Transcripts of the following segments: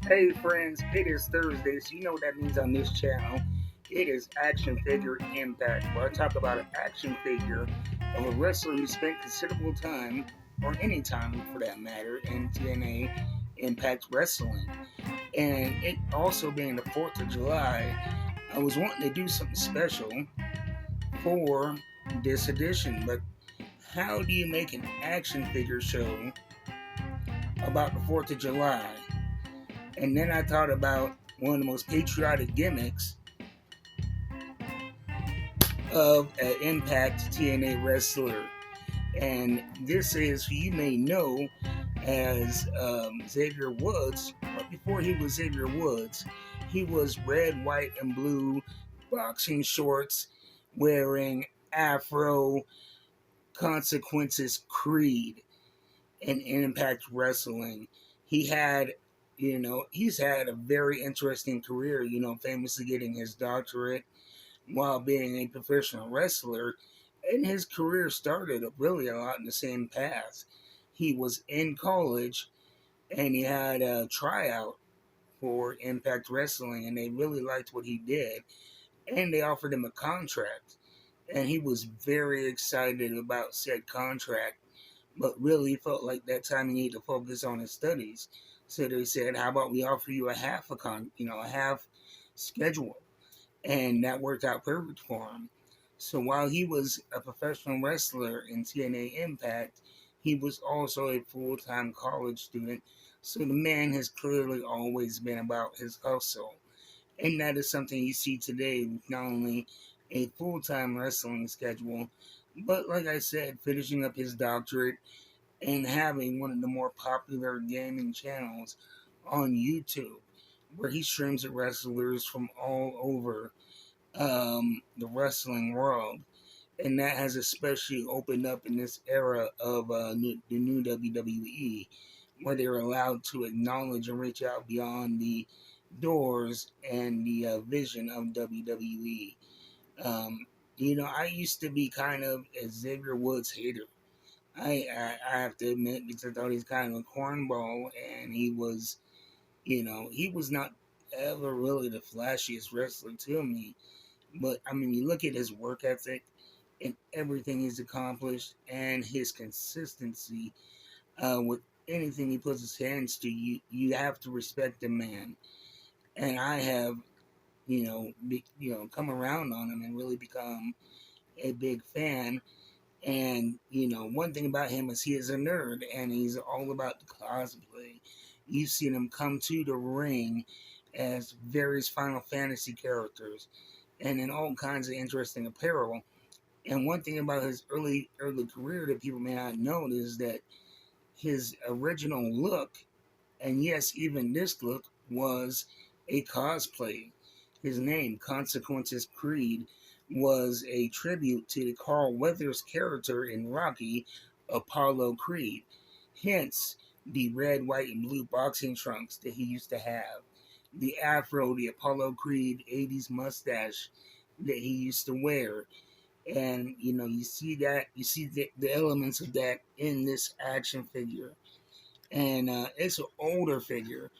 Hey friends, it is Thursday, so you know what that means on this channel. It is Action Figure Impact, where I talk about an action figure of a wrestler who spent considerable time, or any time for that matter, in TNA Impact Wrestling. And it also being the 4th of July, I was wanting to do something special for this edition, but how do you make an action figure show about the 4th of July? And then I thought about one of the most patriotic gimmicks of an Impact TNA wrestler. And this is who you may know as Xavier Woods. But before he was Xavier Woods, he was red, white, and blue boxing shorts wearing Afro Consequences Creed in Impact Wrestling. He had, he's had a very interesting career, famously getting his doctorate while being a professional wrestler. And his career started really a lot in the same path. He was in college and he had a tryout for Impact Wrestling, and they really liked what he did. And they offered him a contract. And he was very excited about said contract, but really felt like that time he needed to focus on his studies. So they said, "How about we offer you a half schedule?" And that worked out perfect for him. So while he was a professional wrestler in TNA Impact, he was also a full-time college student. So the man has clearly always been about his hustle. And that is something you see today with not only a full-time wrestling schedule, but like I said, finishing up his doctorate and having one of the more popular gaming channels on YouTube, where he streams at wrestlers from all over the wrestling world. And that has especially opened up in this era of the new WWE, where they're allowed to acknowledge and reach out beyond the doors and the vision of WWE. Um, I used to be kind of a Xavier Woods hater. I have to admit, because I thought he's kind of a cornball, and he was not ever really the flashiest wrestler to me. But I mean, you look at his work ethic and everything he's accomplished, and his consistency with anything he puts his hands to. You have to respect the man, and I have come around on him and really become a big fan. And one thing about him is he is a nerd, and he's all about the cosplay. You've seen him come to the ring as various Final Fantasy characters, and in all kinds of interesting apparel. And one thing about his early career that people may not know is that his original look, and yes, even this look, was a cosplay. His name, Consequences Creed, was a tribute to the Carl Weathers character in Rocky, Apollo Creed. Hence, the red, white, and blue boxing trunks that he used to have. The afro, the Apollo Creed 80s mustache that he used to wear. And you see the elements of that in this action figure. And it's an older figure.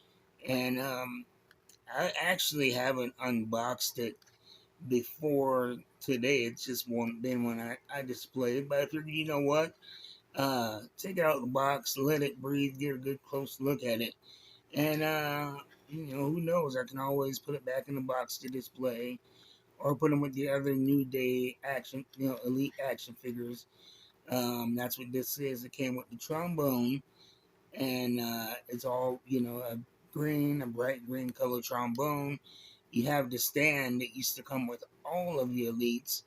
And I actually haven't unboxed it before today. It's just been one I displayed. But I figured, you know what? Take it out of the box, let it breathe, get a good close look at it. And, who knows? I can always put it back in the box to display, or put them with the other New Day action, elite action figures. That's what this is. It came with the trombone, and it's all, a bright green color trombone. You have the stand that used to come with all of the elites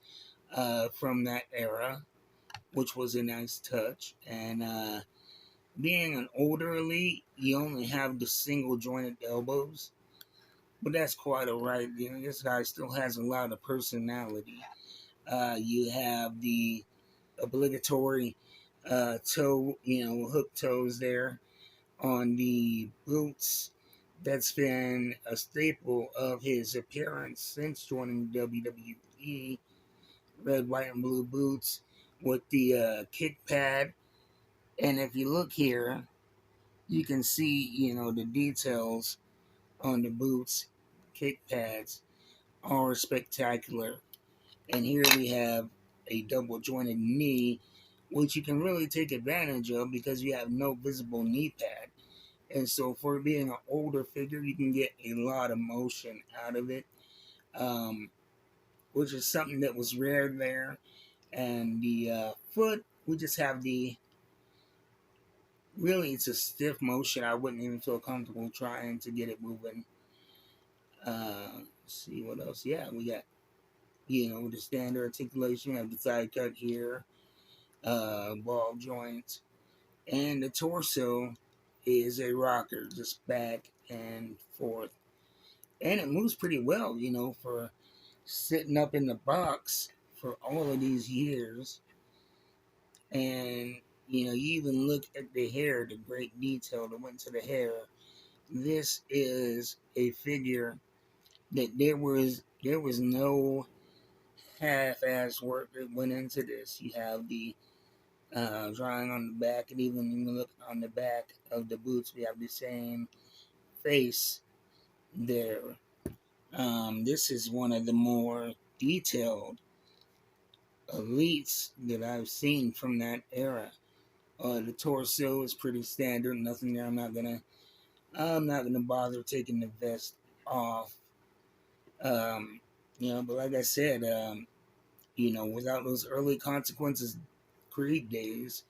from that era, which was a nice touch. And being an older elite, you only have the single jointed elbows, but that's quite alright. This guy still has a lot of personality. You have the obligatory toe, hook toes there on the boots. That's been a staple of his appearance since joining WWE. Red, white, and blue boots with the kick pad. And if you look here, you can see, the details on the boots, kick pads are spectacular. And here we have a double jointed knee, which you can really take advantage of because you have no visible knee pad. And so, for being an older figure, you can get a lot of motion out of it, which is something that was rare there. And the foot, we just have the really, it's a stiff motion. I wouldn't even feel comfortable trying to get it moving. Let's see what else. Yeah, we got, the standard articulation. We have the thigh cut here, ball joints, and the torso is a rocker, just back and forth. And it moves pretty well, for sitting up in the box for all of these years. And, you even look at the hair, the great detail that went to the hair. This is a figure that there was no half-ass work that went into this. You have the drawing on the back, and even when you look on the back of the boots, we have the same face there. This is one of the more detailed elites that I've seen from that era. The torso is pretty standard, nothing there. I'm not gonna bother taking the vest off. But like I said, without those early consequences Creed days,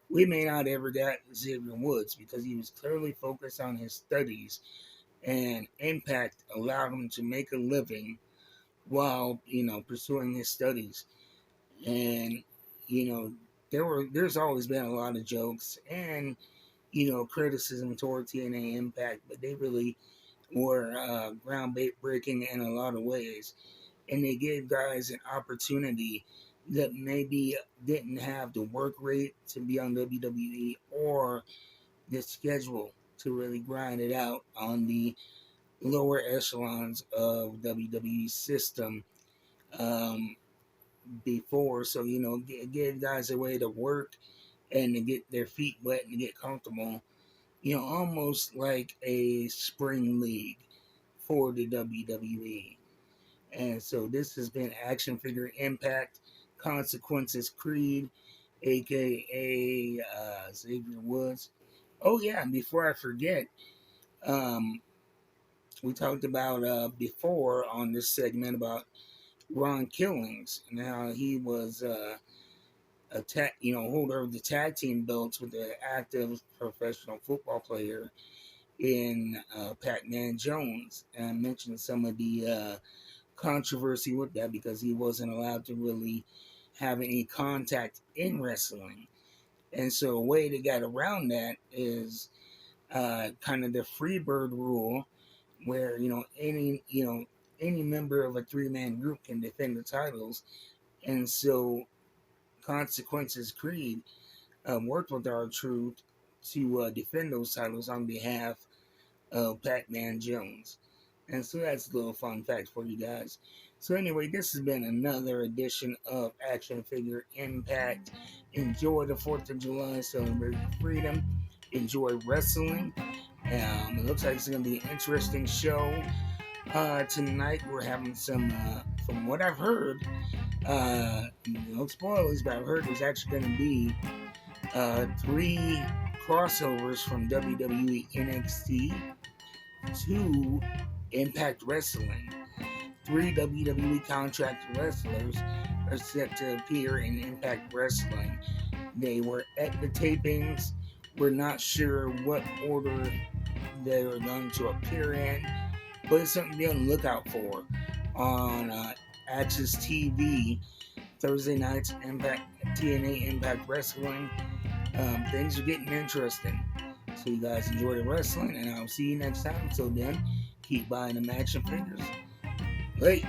we may not ever got Xavier Woods because he was clearly focused on his studies, and Impact allowed him to make a living while pursuing his studies. And there's always been a lot of jokes and criticism toward TNA Impact, but they really were groundbreaking in a lot of ways, and they gave guys an opportunity that maybe didn't have the work rate to be on WWE or the schedule to really grind it out on the lower echelons of WWE system before. So, give guys a way to work and to get their feet wet and to get comfortable, almost like a spring league for the WWE. And so this has been Action Figure Impact Consequences Creed, aka Xavier Woods. Oh yeah, and before I forget, we talked about before on this segment about Ron Killings and how he was holder of the tag team belts with the active professional football player in Pac-Man Jones. And I mentioned some of the controversy with that because he wasn't allowed to really have any contact in wrestling. And so a way to get around that is kind of the Freebird rule, where any member of a three-man group can defend the titles. And so Consequences Creed worked with R-Truth to defend those titles on behalf of Pac-Man Jones. And so that's a little fun fact for you guys. So anyway, this has been another edition of Action Figure Impact. Enjoy the 4th of July, celebrate freedom. Enjoy wrestling. It looks like it's going to be an interesting show. Tonight we're having some, from what I've heard, no spoilers, but I've heard there's actually going to be 3 crossovers from WWE NXT to Impact Wrestling. 3 WWE contract wrestlers are set to appear in Impact Wrestling. They were at the tapings. We're not sure what order they are going to appear in, but it's something to be on the lookout for on Access TV. Thursday nights, TNA Impact Wrestling. Things are getting interesting. So you guys enjoy the wrestling, and I'll see you next time. Until then, keep buying them action figures. Late.